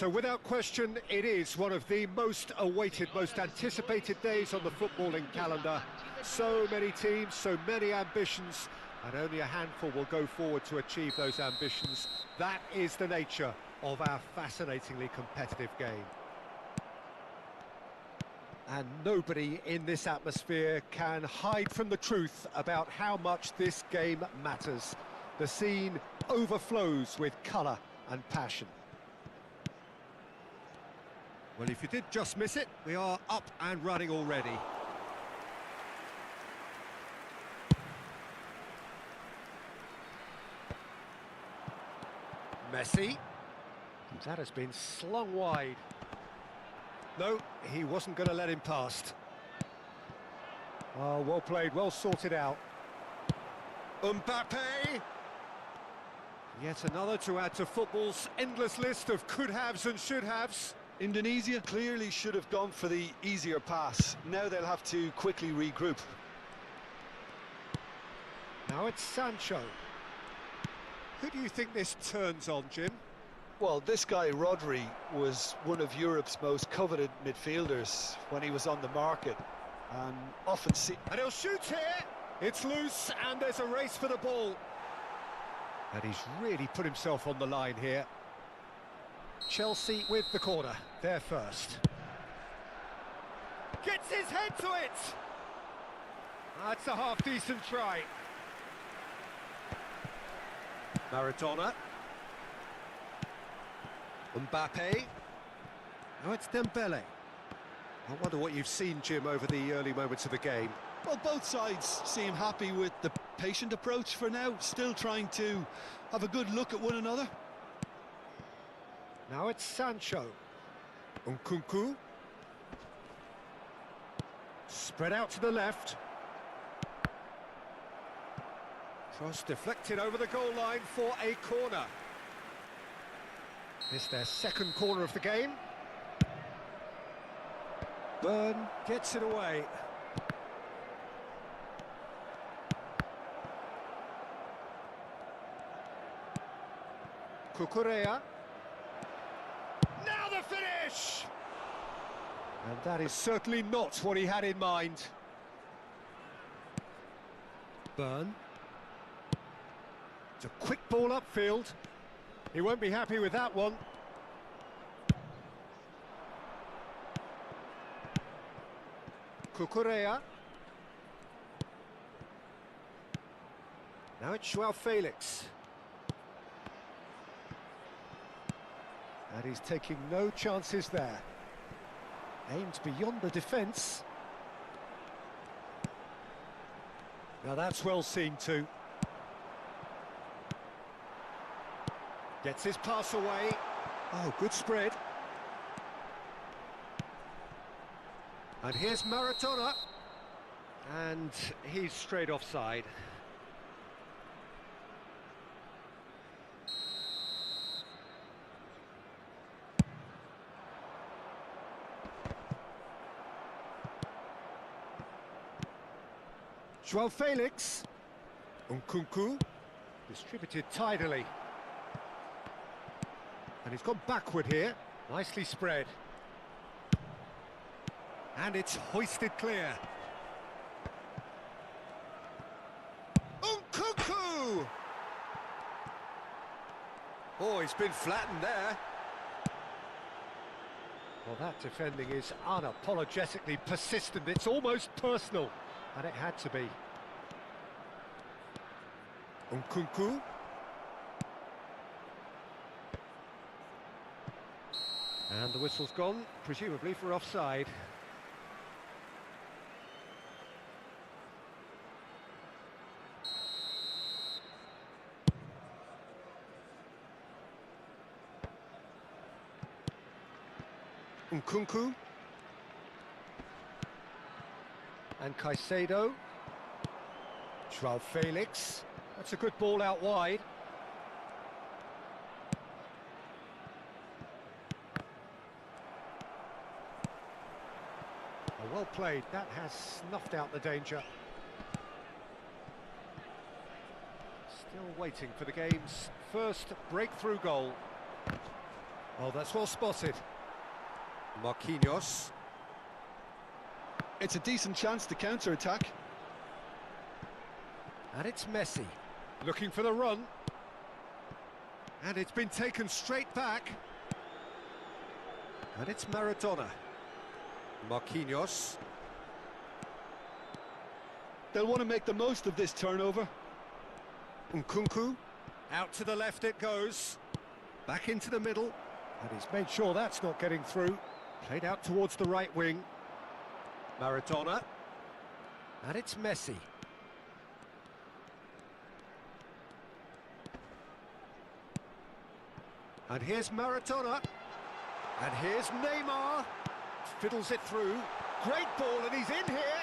So without question, it is one of the most awaited, most anticipated days on the footballing calendar. So many teams, so many ambitions, and only a handful will go forward to achieve those ambitions. That is the nature of our fascinatingly competitive game. And nobody in this atmosphere can hide from the truth about how much this game matters. The scene overflows with colour and passion. Well, if you did just miss it, we are up and running already. Messi. That has been slung wide. No, he wasn't going to let him past. Oh, well played, well sorted out. Mbappe! Yet another to add to football's endless list of could-haves and should-haves. Indonesia clearly should have gone for the easier pass. Now they'll have to quickly regroup. Now it's Sancho. Who do you think this turns on, Jim? Well, this guy, Rodri, was one of Europe's most coveted midfielders when he was on the market. And often see... And he'll shoot here! It's loose, and there's a race for the ball. And he's really put himself on the line here. Chelsea with the corner, they're first. Gets his head to it! That's a half-decent try. Maradona. Mbappe. Now it's Dembele. I wonder what you've seen, Jim, over the early moments of the game. Well, both sides seem happy with the patient approach for now, still trying to have a good look at one another. Now it's Sancho. Nkunku. Spread out to the left. Cross deflected over the goal line for a corner. It's their second corner of the game. Burn gets it away. Cucurella. Now the finish! And that is certainly not what he had in mind. Burn. It's a quick ball upfield. He won't be happy with that one. Cucurella. Now it's João Felix. And he's taking no chances there. Aimed beyond the defence. Now that's well seen too. Gets his pass away. Oh, good spread. And here's Maradona. And he's straight offside. João Felix. Nkunku. Distributed tidily. And he's gone backward here. Nicely spread. And it's hoisted clear. Nkunku! Oh, he's been flattened there. Well, that defending is unapologetically persistent. It's almost personal. And it had to be. Nkunku. And the whistle's gone, presumably for offside. Nkunku. And Caicedo. João Felix. That's a good ball out wide. Well played, that has snuffed out the danger. Still waiting for the game's first breakthrough goal. Oh, that's well spotted. Marquinhos. It's a decent chance to counter-attack. And it's Messi. Looking for the run. And it's been taken straight back. And it's Maradona. Marquinhos. They'll want to make the most of this turnover. Nkunku. Out to the left it goes. Back into the middle. And he's made sure that's not getting through. Played out towards the right wing. Maradona. And it's Messi. And here's Maradona. And here's Neymar. Fiddles it through. Great ball, and he's in here.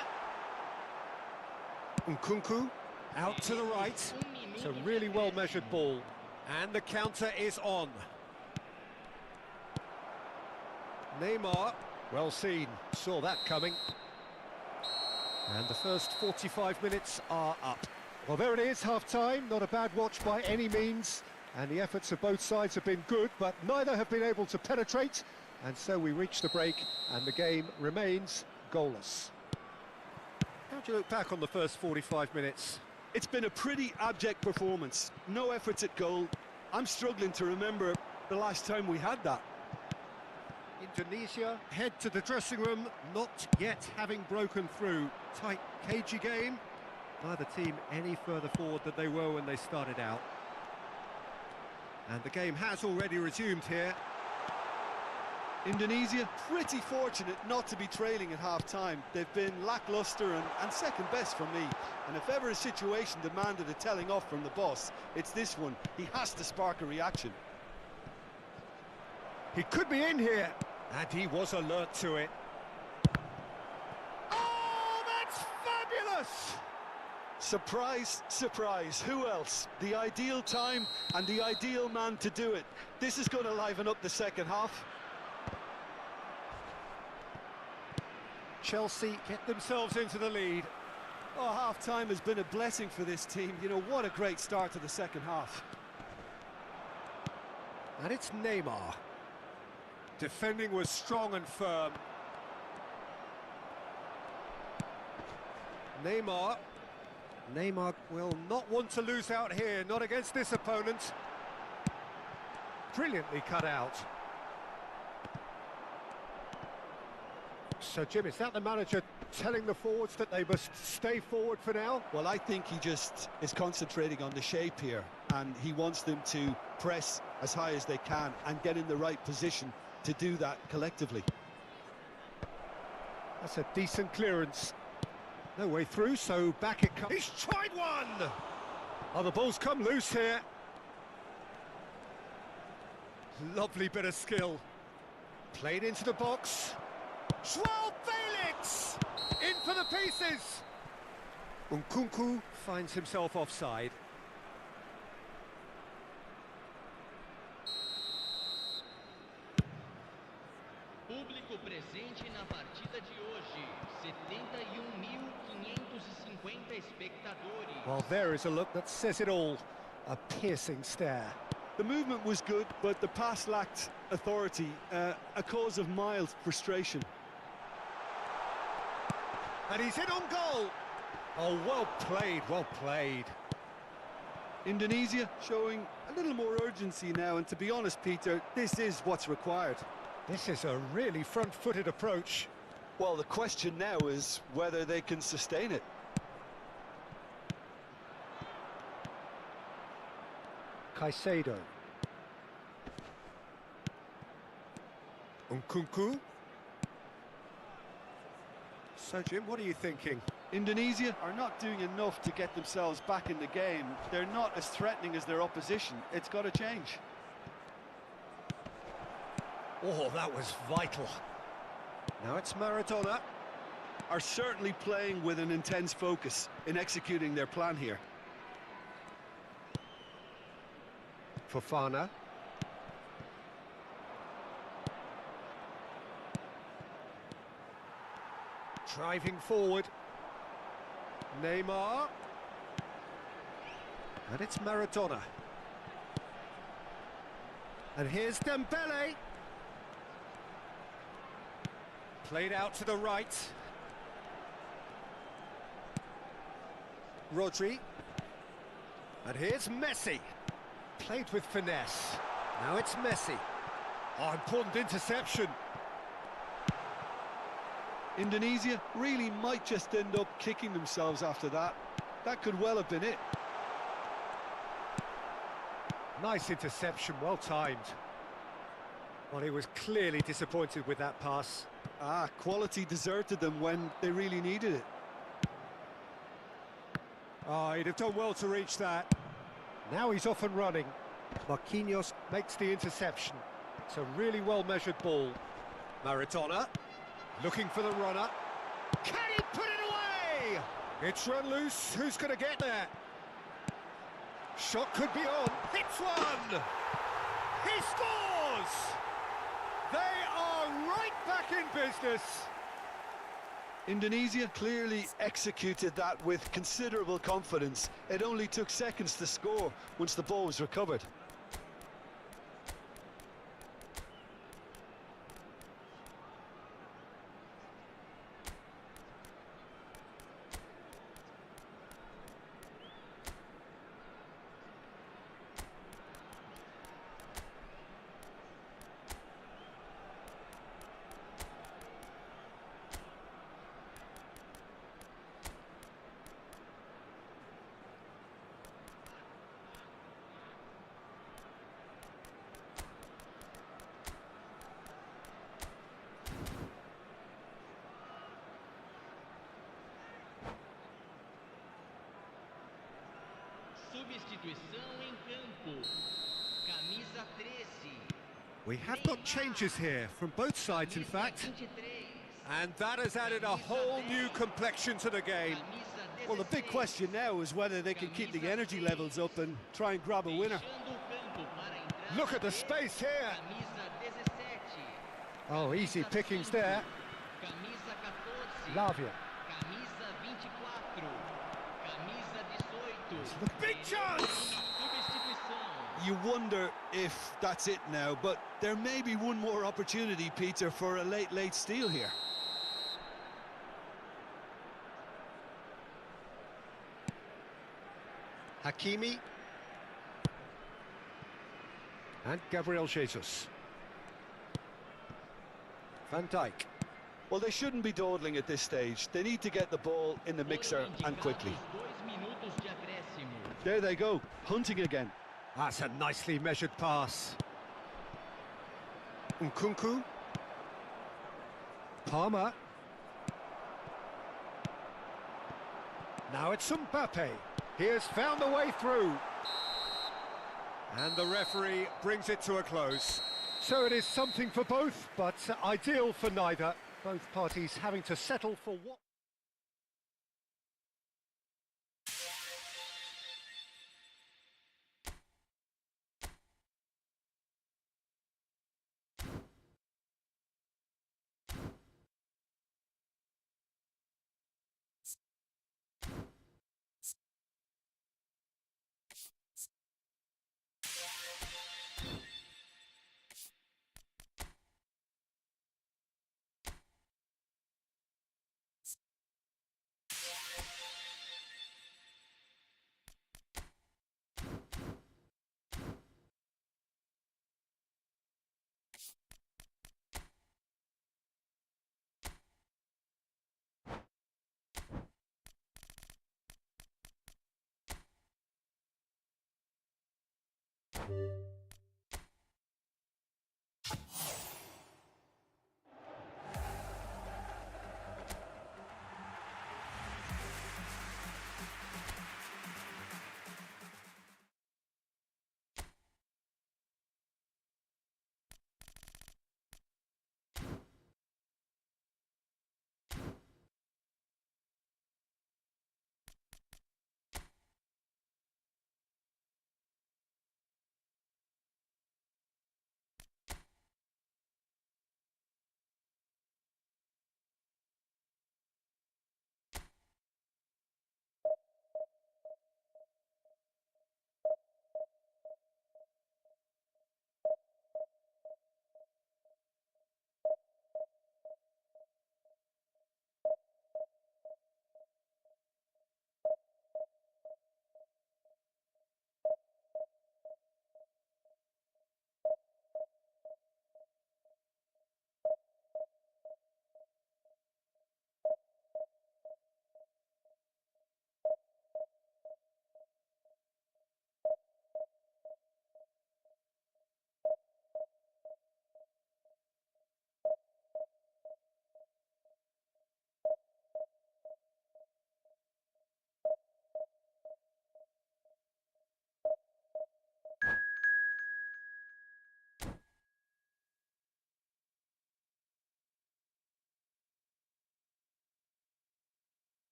Nkunku. Out to the right. It's a really well-measured ball. And the counter is on. Neymar. Well seen. Saw that coming. And the first 45 minutes are up. Well, there it is, half-time. Not a bad watch by any means. And the efforts of both sides have been good, but neither have been able to penetrate. And so we reach the break, and the game remains goalless. How do you look back on the first 45 minutes? It's been a pretty abject performance. No efforts at goal. I'm struggling to remember the last time we had that. Indonesia head to the dressing room, not yet having broken through. Tight, cagey game. Neither team any further forward than they were when they started out. And the game has already resumed here. Indonesia pretty fortunate not to be trailing at half-time. They've been lacklustre and second best for me. And if ever a situation demanded a telling off from the boss, it's this one. He has to spark a reaction. He could be in here. And he was alert to it. Oh, that's fabulous! Surprise, surprise. Who else? The ideal time and the ideal man to do it. This is going to liven up the second half. Chelsea get themselves into the lead. Oh, half-time has been a blessing for this team. You know, what a great start to the second half. And it's Neymar. Defending was strong and firm. Neymar. Neymar will not want to lose out here, not against this opponent. Brilliantly cut out. So, Jim, is that the manager telling the forwards that they must stay forward for now? Well, I think he just is concentrating on the shape here, and he wants them to press as high as they can and get in the right position to do that collectively. That's a decent clearance. No way through, so back it comes. He's tried one! Oh, the ball's come loose here. Lovely bit of skill. Played into the box. Joao Felix! In for the pieces! Nkunku finds himself offside. Público presente na partida de hoje, 71.550 espectadores. Well, there is a look that says it all. A piercing stare. The movement was good, but the pass lacked authority, a cause of mild frustration. And he's in on goal. Oh, well played, well played. Indonesia showing a little more urgency now, and to be honest, Peter, this is what's required. This is a really front-footed approach. Well, the question now is whether they can sustain it. Caicedo. Nkunku. So, Jim, what are you thinking? Indonesia are not doing enough to get themselves back in the game. They're not as threatening as their opposition. It's got to change. Oh, that was vital. Now it's Maradona. Are certainly playing with an intense focus in executing their plan here. Fofana. Driving forward. Neymar. And it's Maradona. And here's Dembele. Played out to the right. Rodri. And here's Messi. Played with finesse. Now it's Messi. Oh, important interception. Indonesia really might just end up kicking themselves after that. That could well have been it. Nice interception, well timed. Well, he was clearly disappointed with that pass. Quality deserted them when they really needed it. Oh, he'd have done well to reach that. Now he's off and running. Marquinhos makes the interception. It's a really well-measured ball. Maradona, looking for the runner. Can he put it away? It's run loose. Who's going to get there? Shot could be on. Hits one! He scores! They are right back in business. Indonesia clearly executed that with considerable confidence. It only took seconds to score once the ball was recovered. Substituição em campo. Camisa 13. We have got changes here, from both sides in fact. And that has added a whole new complexion to the game. Well, the big question now is whether they can keep the energy levels up and try and grab a winner. Look at the space here. Oh, easy pickings there. Lavia. Big chance! You wonder if that's it now, but there may be one more opportunity, Peter, for a late steal here. Hakimi. And Gabriel Jesus. Van Dijk. Well, they shouldn't be dawdling at this stage. They need to get the ball in the mixer and quickly. There they go, hunting again. That's a nicely measured pass. Nkunku. Palmer. Now it's Mbappe. He has found a way through. And the referee brings it to a close. So it is something for both, but ideal for neither. Both parties having to settle for what...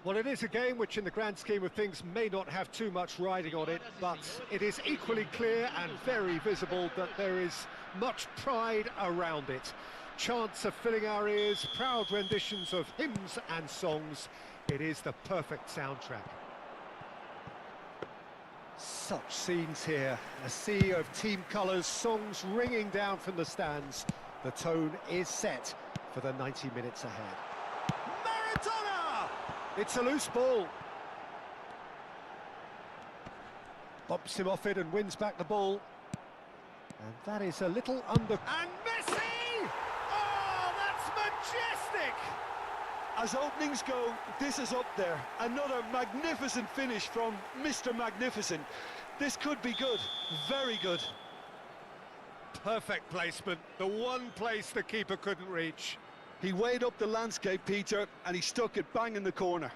Well, it is a game which, in the grand scheme of things, may not have too much riding on it, but it is equally clear and very visible that there is much pride around it. Chants are filling our ears, proud renditions of hymns and songs. It is the perfect soundtrack. Such scenes here, a sea of team colours, songs ringing down from the stands. The tone is set for the 90 minutes ahead. Maradona! It's a loose ball. Bumps him off it and wins back the ball. And that is a little under... And Messi! Oh, that's majestic! As openings go, this is up there. Another magnificent finish from Mr. Magnificent. This could be good, very good. Perfect placement, the one place the keeper couldn't reach. He weighed up the landscape, Peter, and he stuck it bang in the corner.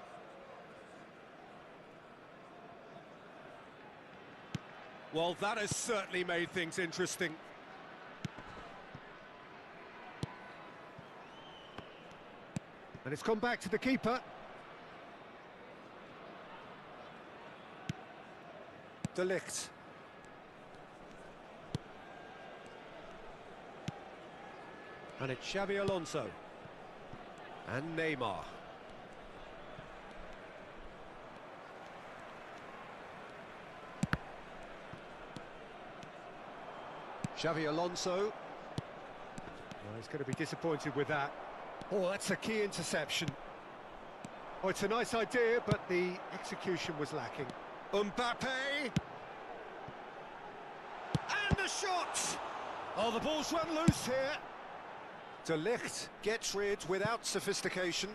Well, that has certainly made things interesting. And it's gone back to the keeper. De Ligt. And it's Xavi Alonso. And Neymar. Xavi Alonso. Well, he's going to be disappointed with that. Oh, that's a key interception. Oh, it's a nice idea, but the execution was lacking. Mbappe! And the shot! Oh, the ball's run loose here. De Ligt gets rid without sophistication.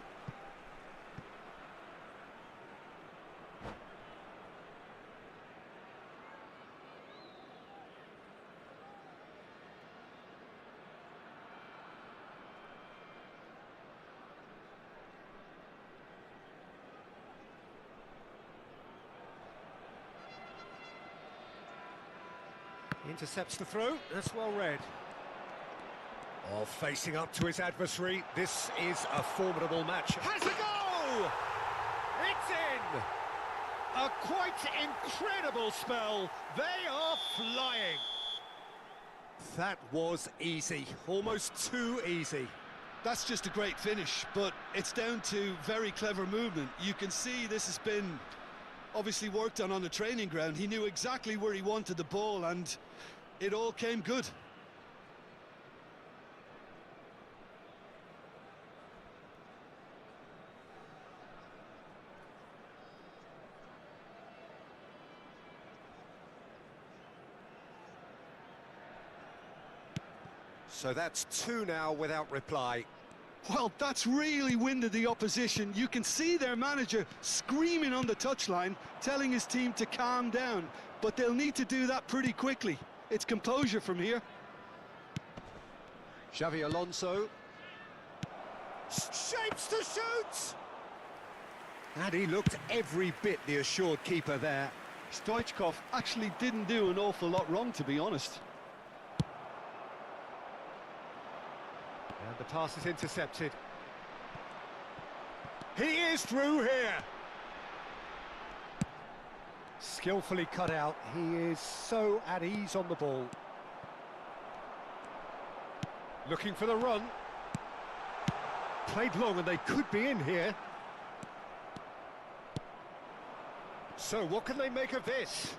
Intercepts the throw, that's well read. Oh, facing up to his adversary, this is a formidable match. Has a go! It's in! A quite incredible spell, they are flying! That was easy, almost too easy. That's just a great finish, but it's down to very clever movement. You can see this has been obviously worked on the training ground. He knew exactly where he wanted the ball and it all came good. So that's two now without reply. Well, that's really winded the opposition. You can see their manager screaming on the touchline, telling his team to calm down. But they'll need to do that pretty quickly. It's composure from here. Xavi Alonso. Shapes to shoot! And he looked every bit the assured keeper there. Stoichkov actually didn't do an awful lot wrong, to be honest. And the pass is intercepted. He is through here. Skillfully cut out. He is so at ease on the ball. Looking for the run. Played long and they could be in here. So what can they make of this?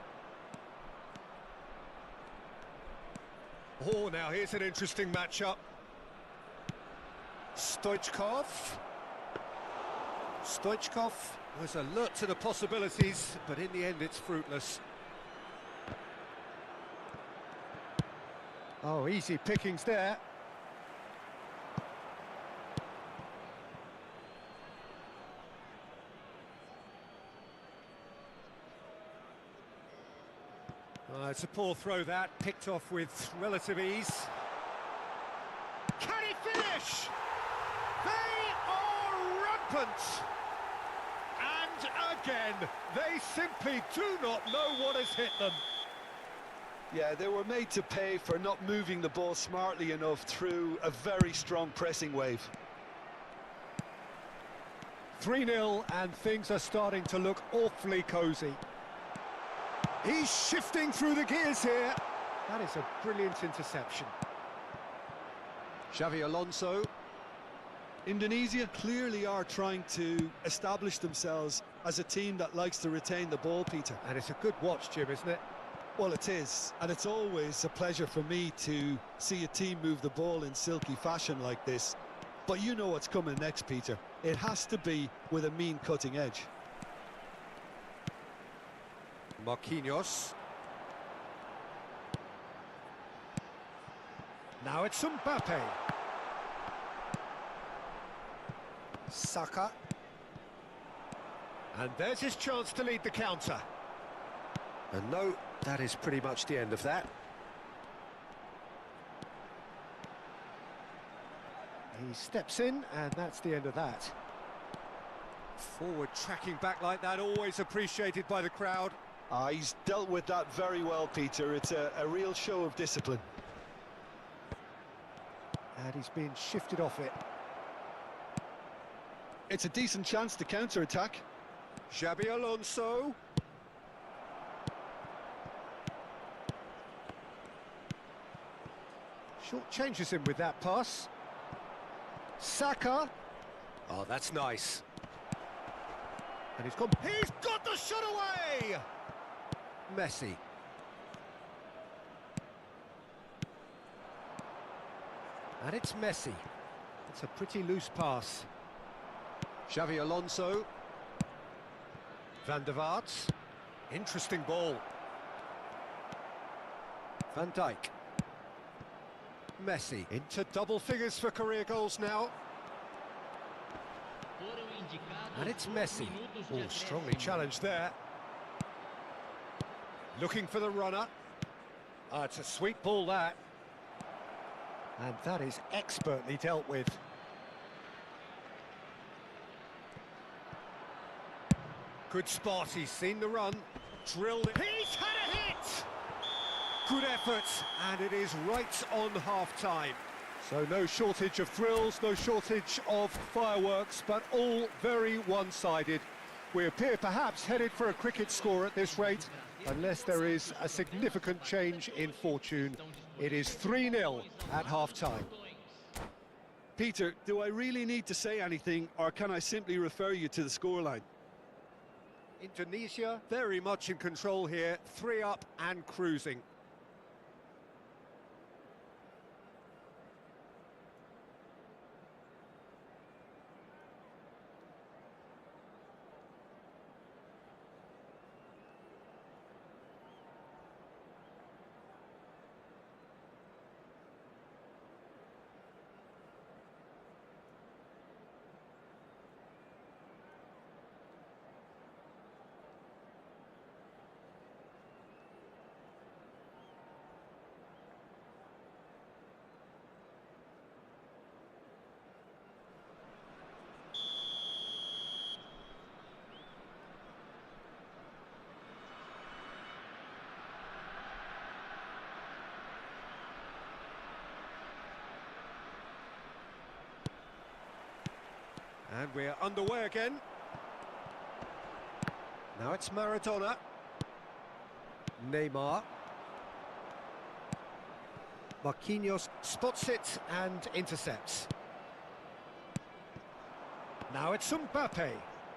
Oh, now here's an interesting matchup. Stoichkov was alert to the possibilities, but in the end it's fruitless. Oh, easy pickings there. It's a poor throw that, picked off with relative ease. Can he finish? They are rampant! And again, they simply do not know what has hit them. Yeah, they were made to pay for not moving the ball smartly enough through a very strong pressing wave. 3-0, and things are starting to look awfully cosy. He's shifting through the gears here. That is a brilliant interception. Xavi Alonso. Indonesia clearly are trying to establish themselves as a team that likes to retain the ball, Peter. And it's a good watch, Jim, isn't it? Well, it is, and it's always a pleasure for me to see a team move the ball in silky fashion like this. But you know what's coming next, Peter. It has to be with a mean cutting edge. Marquinhos. Now it's Mbappe. Saka. And there's his chance to lead the counter. And no, that is pretty much the end of that. He steps in, and that's the end of that. Forward tracking back like that, always appreciated by the crowd. He's dealt with that very well, Peter. It's a real show of discipline. And he's been shifted off it. It's a decent chance to counter-attack. Xabi Alonso. Short changes him with that pass. Saka. Oh, that's nice. And he's got the shot away! Messi. And it's Messi. It's a pretty loose pass. Xavi Alonso. Van der Vaart. Interesting ball. Van Dijk. Messi into double figures for career goals now. And it's Messi. Oh, strongly challenged there. Looking for the runner. It's a sweet ball, that. And that is expertly dealt with. Good spot, he's seen the run. Drilled it. He's had a hit! Good effort, and it is right on half-time. So no shortage of thrills, no shortage of fireworks, but all very one-sided. We appear perhaps headed for a cricket score at this rate, unless there is a significant change in fortune. It is 3-0 at half-time. Peter, do I really need to say anything, or can I simply refer you to the scoreline? Indonesia very much in control here, 3 up and cruising. And we're underway again. Now it's Maradona. Neymar. Marquinhos spots it and intercepts. Now it's Mbappe.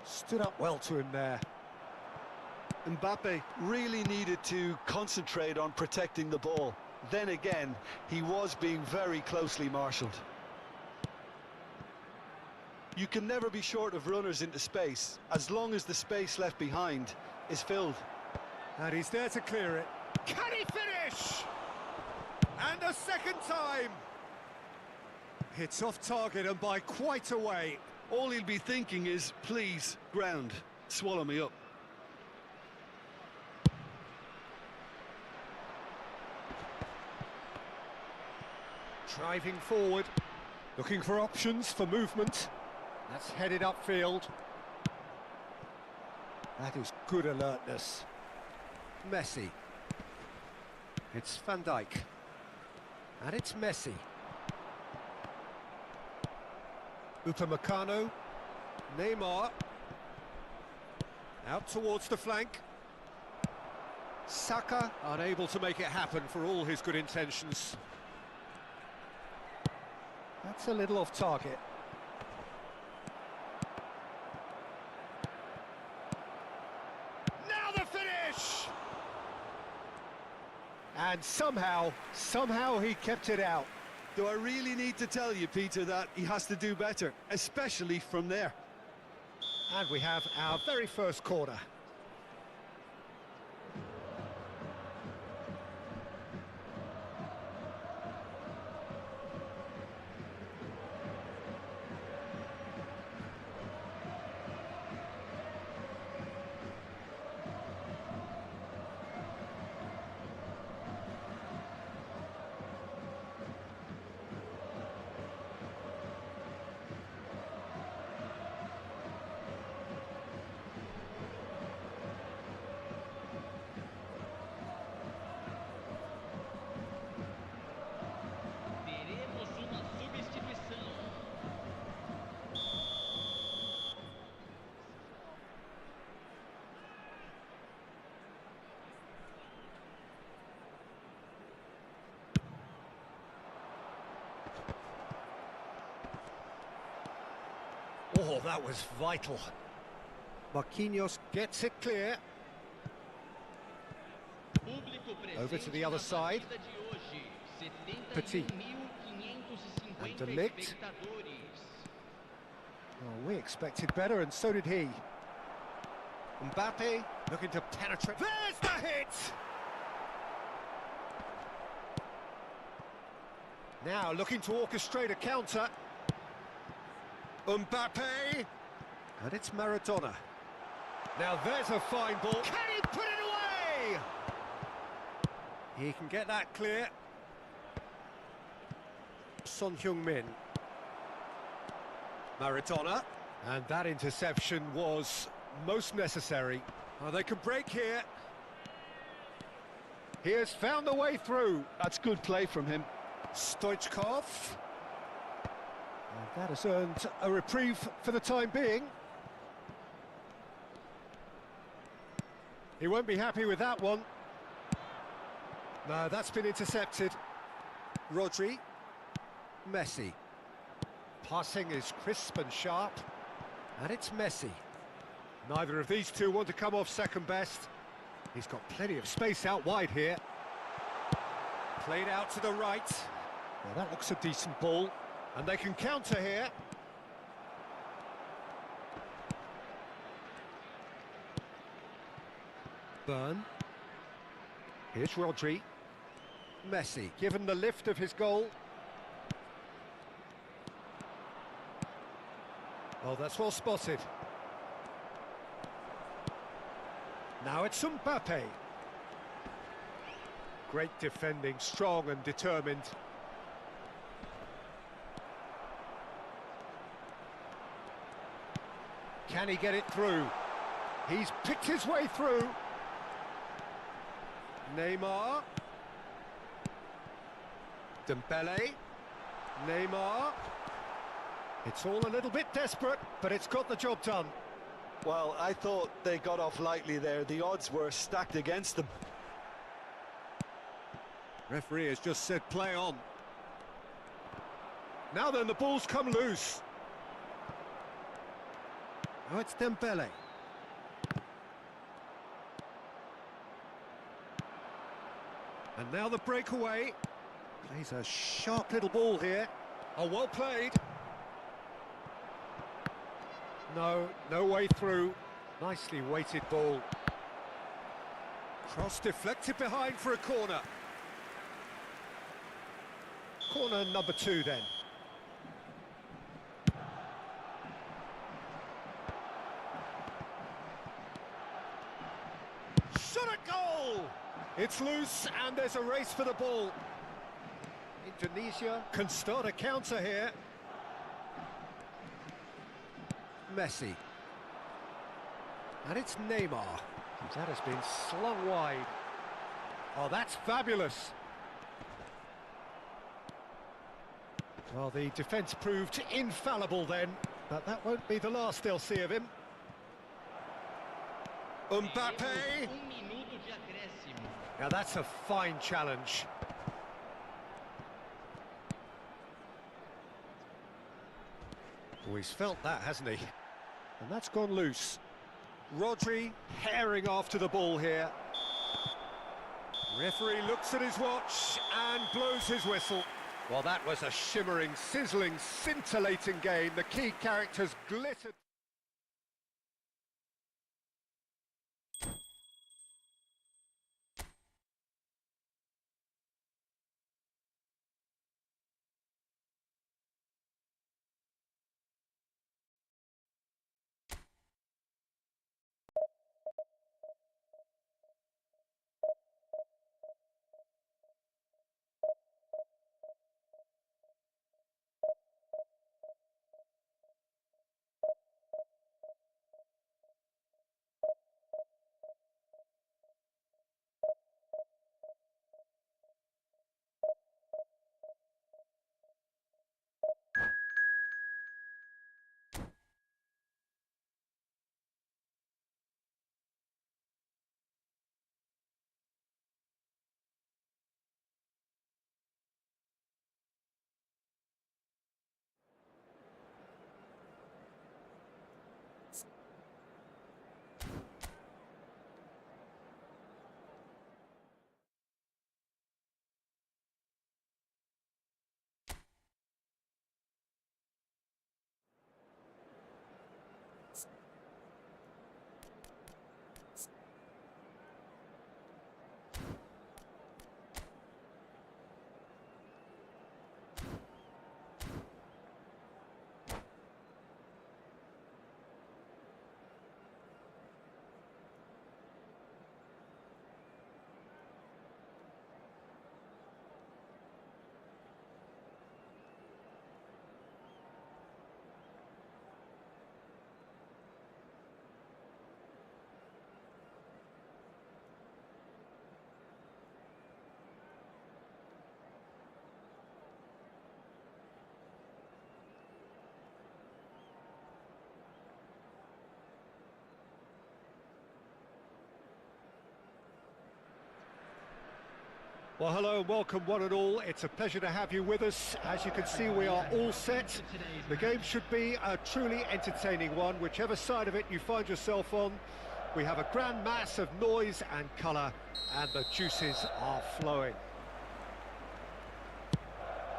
Stood up well to him there. Mbappe really needed to concentrate on protecting the ball. Then again, he was being very closely marshalled. You can never be short of runners into space, as long as the space left behind is filled. And he's there to clear it. Can he finish? And a second time! Hits off target and by quite a way. All he'll be thinking is, please, ground, swallow me up. Driving forward, looking for options for movement. That's headed upfield. That is good alertness. Messi. It's Van Dijk. And it's Messi. Upamecano. Neymar. Out towards the flank. Saka unable to make it happen for all his good intentions. That's a little off target. Now the finish! And somehow he kept it out. Do I really need to tell you, Peter, that he has to do better, especially from there? And we have our very first corner. Teremos uma substituição. Oh, that was vital. Marquinhos gets it clear. Público Over to presente the other na side. partida de hoje. Petit. 71.550 And De Ligt. espectadores. Oh, we expected better, and so did he. Mbappe looking to penetrate. There's the hit! Now looking to orchestrate a counter. Mbappe! And it's Maradona. Now there's a fine ball. Can he put it away? He can get that clear. Son Heung-min. Maradona. And that interception was most necessary. Oh, they can break here. He has found the way through. That's good play from him. Stoichkov. And that has earned a reprieve for the time being. He won't be happy with that one. No, that's been intercepted. Rodri. Messi. Passing is crisp and sharp. And it's Messi. Neither of these two want to come off second best. He's got plenty of space out wide here. Played out to the right. Well, that looks a decent ball. And they can counter here. Burn. Here's Rodri. Messi, given the lift of his goal. Oh, that's well spotted. Now it's Mbappe. Great defending, strong and determined. Can he get it through? He's picked his way through. Neymar. Dembele. Neymar. It's all a little bit desperate, but it's got the job done. Well, I thought they got off lightly there. The odds were stacked against them. Referee has just said play on. Now then, the ball's come loose. Oh, it's Dembele. And now the breakaway. Plays a sharp little ball here. Oh, well played. No way through. Nicely weighted ball. Cross deflected behind for a corner. Corner number 2 then. Shot at goal! It's loose and there's a race for the ball. Indonesia can start a counter here. Messi. And it's Neymar. That has been slung wide. Oh, that's fabulous. Well, the defence proved infallible then. But that won't be the last they'll see of him. Mbappe! Minuto de acréscimo. Now that's a fine challenge. Oh, he's felt that, hasn't he? And that's gone loose. Rodri herring after the ball here. Referee looks at his watch and blows his whistle. Well, that was a shimmering, sizzling, scintillating game. The key characters glittered. Well, hello and welcome one and all. It's a pleasure to have you with us. As you can see, we are all set. The game should be a truly entertaining one, whichever side of it you find yourself on. We have a grand mass of noise and colour, and the juices are flowing.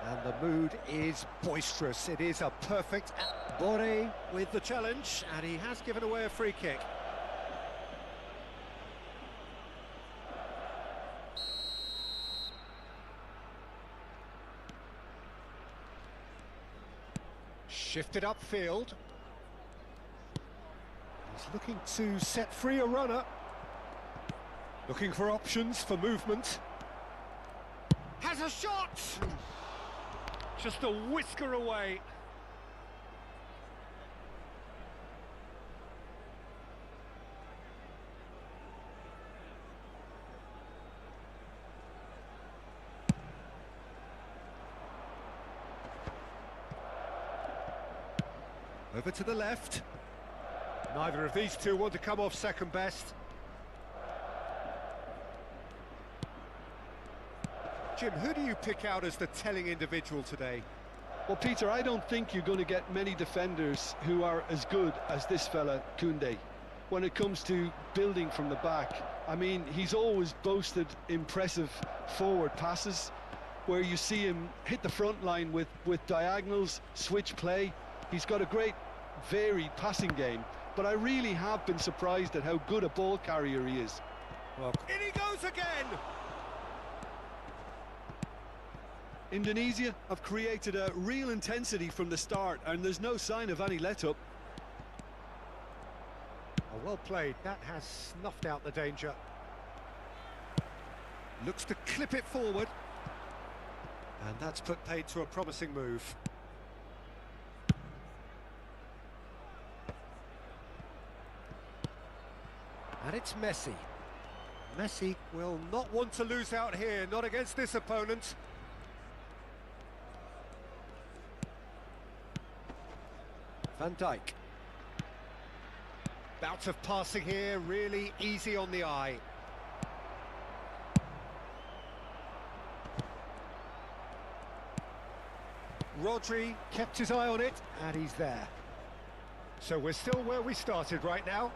And the mood is boisterous. It is a perfect... Boré with the challenge, and he has given away a free kick. Shifted upfield. He's looking to set free a runner. Looking for options for movement. Has a shot! Just a whisker away. Over to the left. Neither of these two want to come off second best. Jim, who do you pick out as the telling individual today? Well, Peter, I don't think you're going to get many defenders who are as good as this fella, Koundé. When it comes to building from the back, I mean, he's always boasted impressive forward passes where you see him hit the front line with diagonals, switch play. He's got a great varied passing game, but I really have been surprised at how good a ball carrier he is. Well, in he goes again! Indonesia have created a real intensity from the start, and there's no sign of any let-up. Oh, well played. That has snuffed out the danger. Looks to clip it forward. And that's put paid to a promising move. And it's Messi. Messi will not want to lose out here, not against this opponent. Van Dijk. Bout of passing here, really easy on the eye. Rodri kept his eye on it, and he's there. So we're still where we started right now.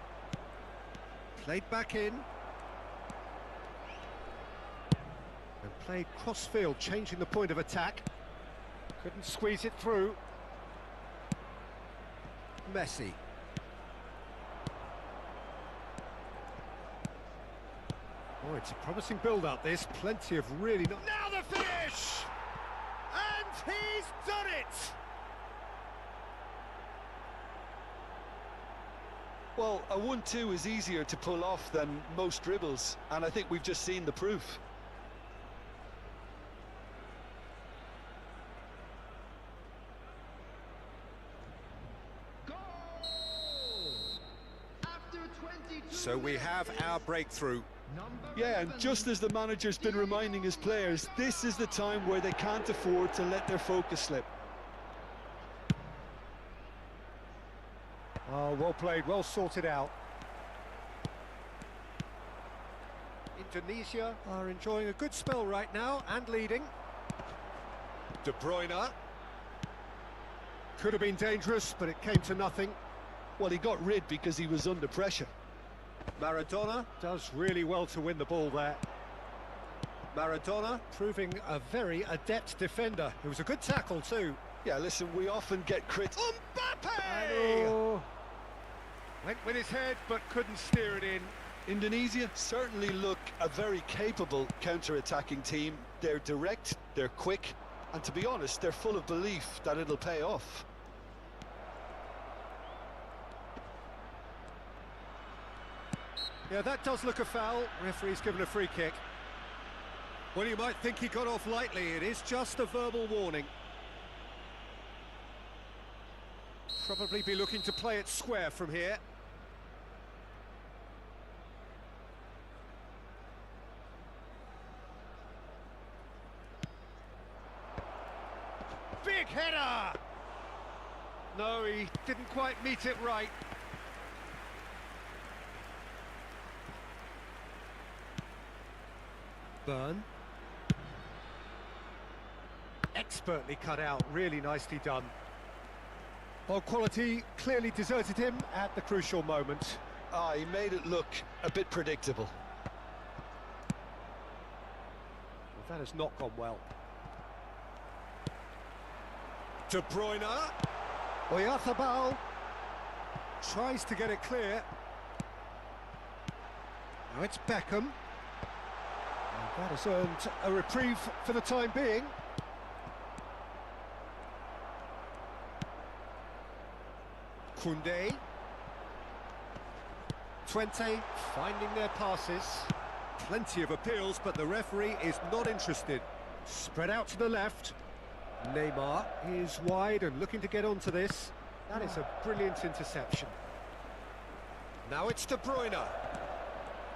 Played back in. And played cross-field, changing the point of attack. Couldn't squeeze it through. Messi. Oh, it's a promising build-up, this. Plenty of really... Now the finish! And he's done it! Well, a 1-2 is easier to pull off than most dribbles, and I think we've just seen the proof. So we have our breakthrough. Yeah, and just as the manager's been reminding his players, this is the time where they can't afford to let their focus slip. Oh, well played, well sorted out. Indonesia are enjoying a good spell right now and leading. De Bruyne. Could have been dangerous, but it came to nothing. Well, he got rid because he was under pressure. Maradona does really well to win the ball there. Maradona proving a very adept defender. It was a good tackle too. Yeah, listen, we often get Mbappe! Went with his head, but couldn't steer it in. Indonesia certainly look a very capable counter-attacking team. They're direct, they're quick, and to be honest, they're full of belief that it'll pay off. Yeah, that does look a foul. Referee's given a free kick. Well, you might think he got off lightly. It is just a verbal warning. Probably be looking to play it square from here. Big header! No, he didn't quite meet it right. Burn. Expertly cut out, really nicely done. Well, quality clearly deserted him at the crucial moment. Ah, he made it look a bit predictable. Well, that has not gone well. De Bruyne. Oyarzabal tries to get it clear. Now it's Beckham. And that has earned a reprieve for the time being. Koundé. Twente finding their passes. Plenty of appeals, but the referee is not interested. Spread out to the left. Neymar is wide and looking to get onto this. That is a brilliant interception. Now it's De Bruyne.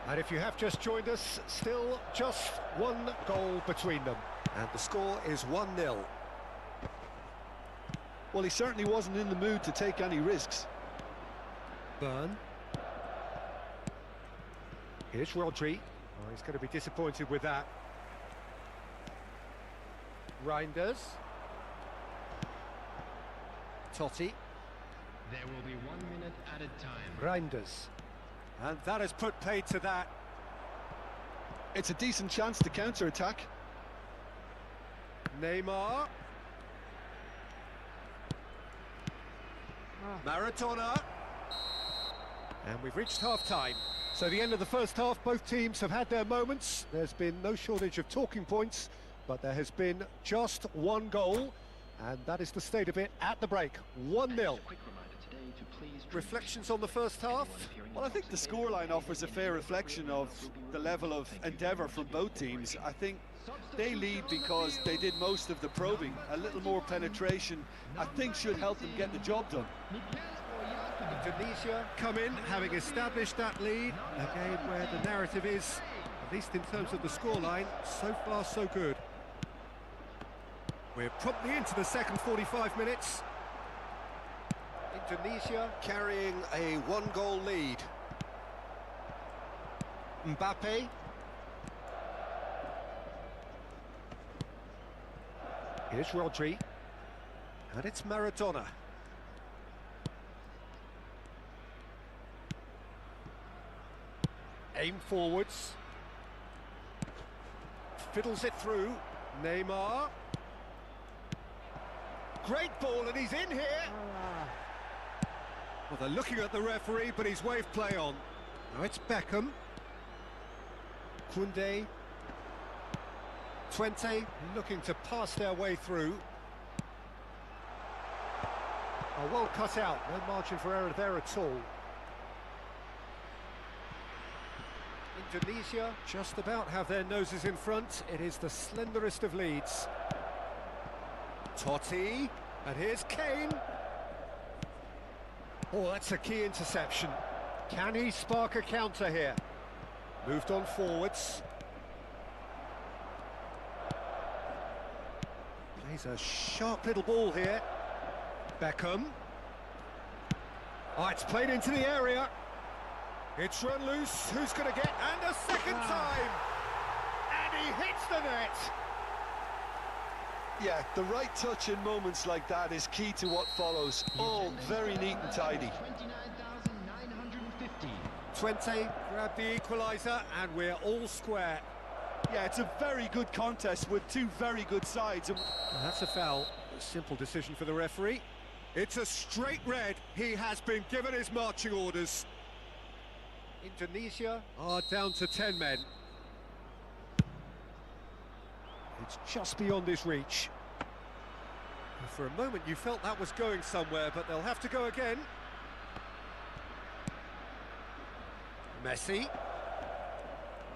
And if you have just joined us, still just one goal between them. And the score is 1-0. Well, he certainly wasn't in the mood to take any risks. Burn. Here's Rodri. Oh, he's going to be disappointed with that. Reinders. Totti. There will be 1 minute added time. Reinders. And that has put paid to that. It's a decent chance to counter-attack. Neymar. Maradona. And we've reached half-time. So the end of the first half, both teams have had their moments. There's been no shortage of talking points, but there has been just one goal, and that is the state of it at the break. 1-0. Reflections on the first half? Well, I think the scoreline offers a fair reflection of the level of endeavour from both teams. I think they lead because they did most of the probing. A little more penetration, I think, should help them get the job done. Indonesia come in, having established that lead. A game where the narrative is, at least in terms of the scoreline, so far so good. We're promptly into the second 45 minutes. Indonesia carrying a one-goal lead. Mbappe. Here's Rodri. And it's Maradona. Aim forwards. Fiddles it through. Neymar. Great ball, and he's in here. Well, they're looking at the referee, but he's waved play on. Now it's Beckham. Koundé. Twente looking to pass their way through. Oh, well cut out, no margin for error there at all. Indonesia just about have their noses in front. It is the slenderest of leads. Totti, and here's Kane. Oh, that's a key interception. Can he spark a counter here? Moved on forwards. Plays a sharp little ball here. Beckham. Oh, it's played into the area. It's run loose. Who's going to get? And a second time! And he hits the net! Yeah, the right touch in moments like that is key to what follows. All very neat and tidy. 29,950. Twente grabbed the equaliser, and we're all square. Yeah, it's a very good contest with two very good sides. And that's a foul. A simple decision for the referee. It's a straight red. He has been given his marching orders. Indonesia are down to 10 men. It's just beyond his reach. For a moment you felt that was going somewhere, but they'll have to go again. Messi.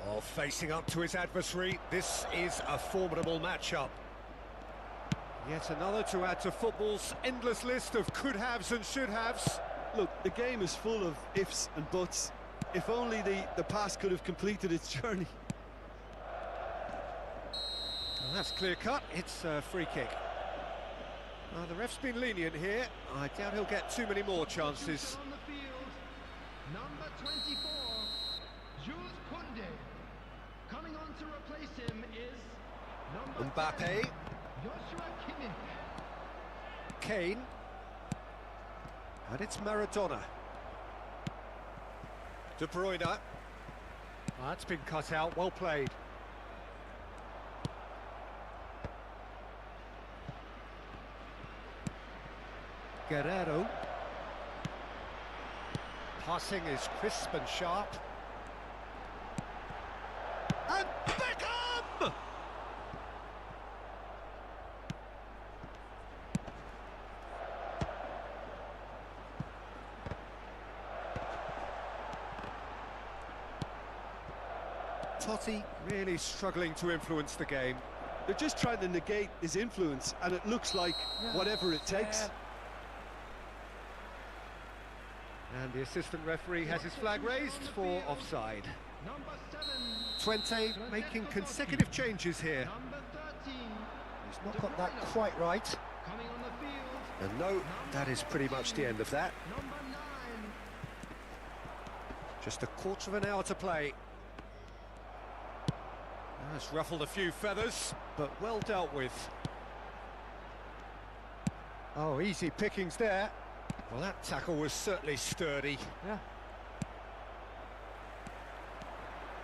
Oh, facing up to his adversary. This is a formidable matchup. Yet another to add to football's endless list of could-haves and should-haves. Look, the game is full of ifs and buts. If only the pass could have completed its journey. Well, that's clear-cut. It's a free kick. The ref's been lenient here. I doubt he'll get too many more chances. On the field, number 24, Jules Koundé. Coming on to replace him is number Mbappe. 10, Joshua Kimmich. Kane. And it's Maradona. De Bruyne. That's been cut out, well played. Guerrero. Passing is crisp and sharp. And Beckham! Totti really struggling to influence the game. They're just trying to negate his influence, and it looks like whatever it takes. And the assistant referee has his flag raised for offside. Number 7, Twente making consecutive changes here. number 13, He's not got that quite right. coming on the field, And no, that is pretty much the end of that. number 9, Just a quarter of an hour to play. That's ruffled a few feathers, but well dealt with. Oh, easy pickings there. Well, that tackle was certainly sturdy. Yeah.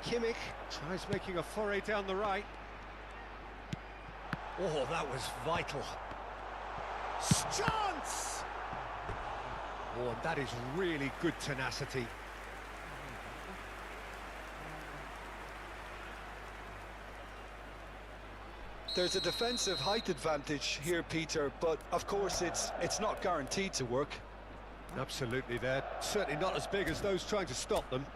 Kimmich tries making a foray down the right. Oh, that was vital. Chance! Oh, and that is really good tenacity. There's a defensive height advantage here, Peter, but of course it's not guaranteed to work. Absolutely, they're certainly not as big as those trying to stop them.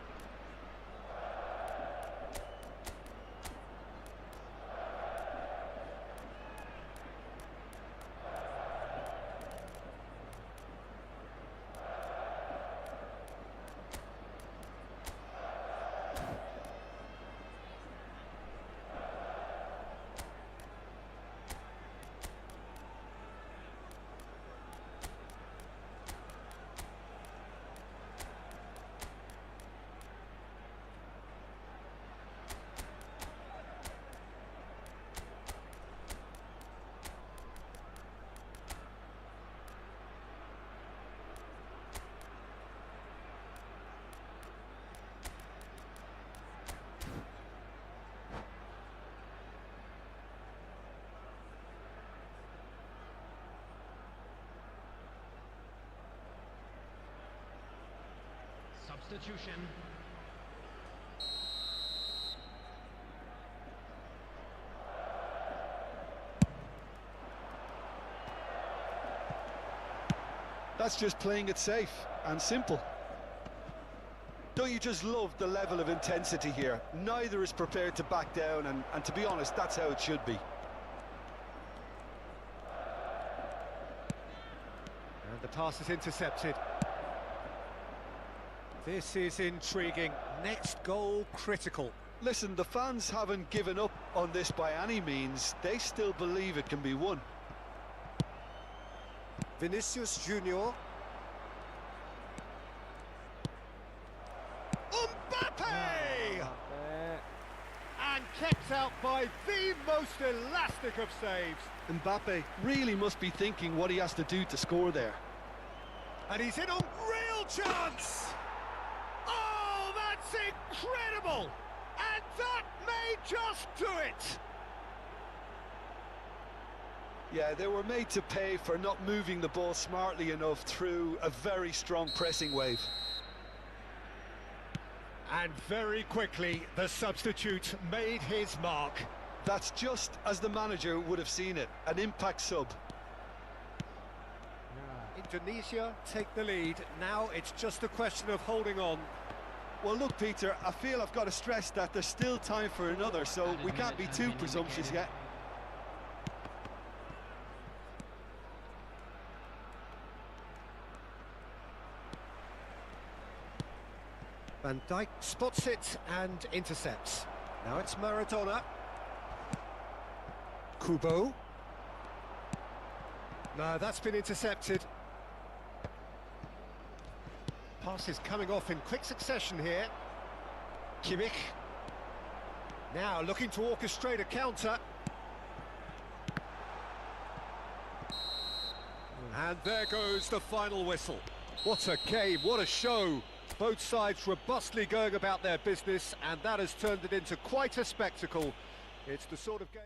substitution. That's just playing it safe and simple. Don't you just love the level of intensity here? Neither is prepared to back down, and to be honest, that's how it should be. And the pass is intercepted. This is intriguing. Next goal critical. Listen, the fans haven't given up on this by any means. They still believe it can be won. Vinicius Junior. Mbappe! And kept out by the most elastic of saves. Mbappe really must be thinking what he has to do to score there. And he's in on real chance! Oh, that's incredible! And that may just do it! Yeah, they were made to pay for not moving the ball smartly enough through a very strong pressing wave. And very quickly, the substitute made his mark. That's just as the manager would have seen it, an impact sub. Indonesia take the lead. Now it's just a question of holding on. Well, look, Peter, I feel I've got to stress that there's still time for another, so we can't be too presumptuous yet. Van Dijk spots it and intercepts. Now it's Maradona. Kubo. No, that's been intercepted. Pass is coming off in quick succession here. Kimmich. Now looking to orchestrate a counter. And there goes the final whistle. What a game, what a show. Both sides robustly going about their business, and that has turned it into quite a spectacle. It's the sort of game...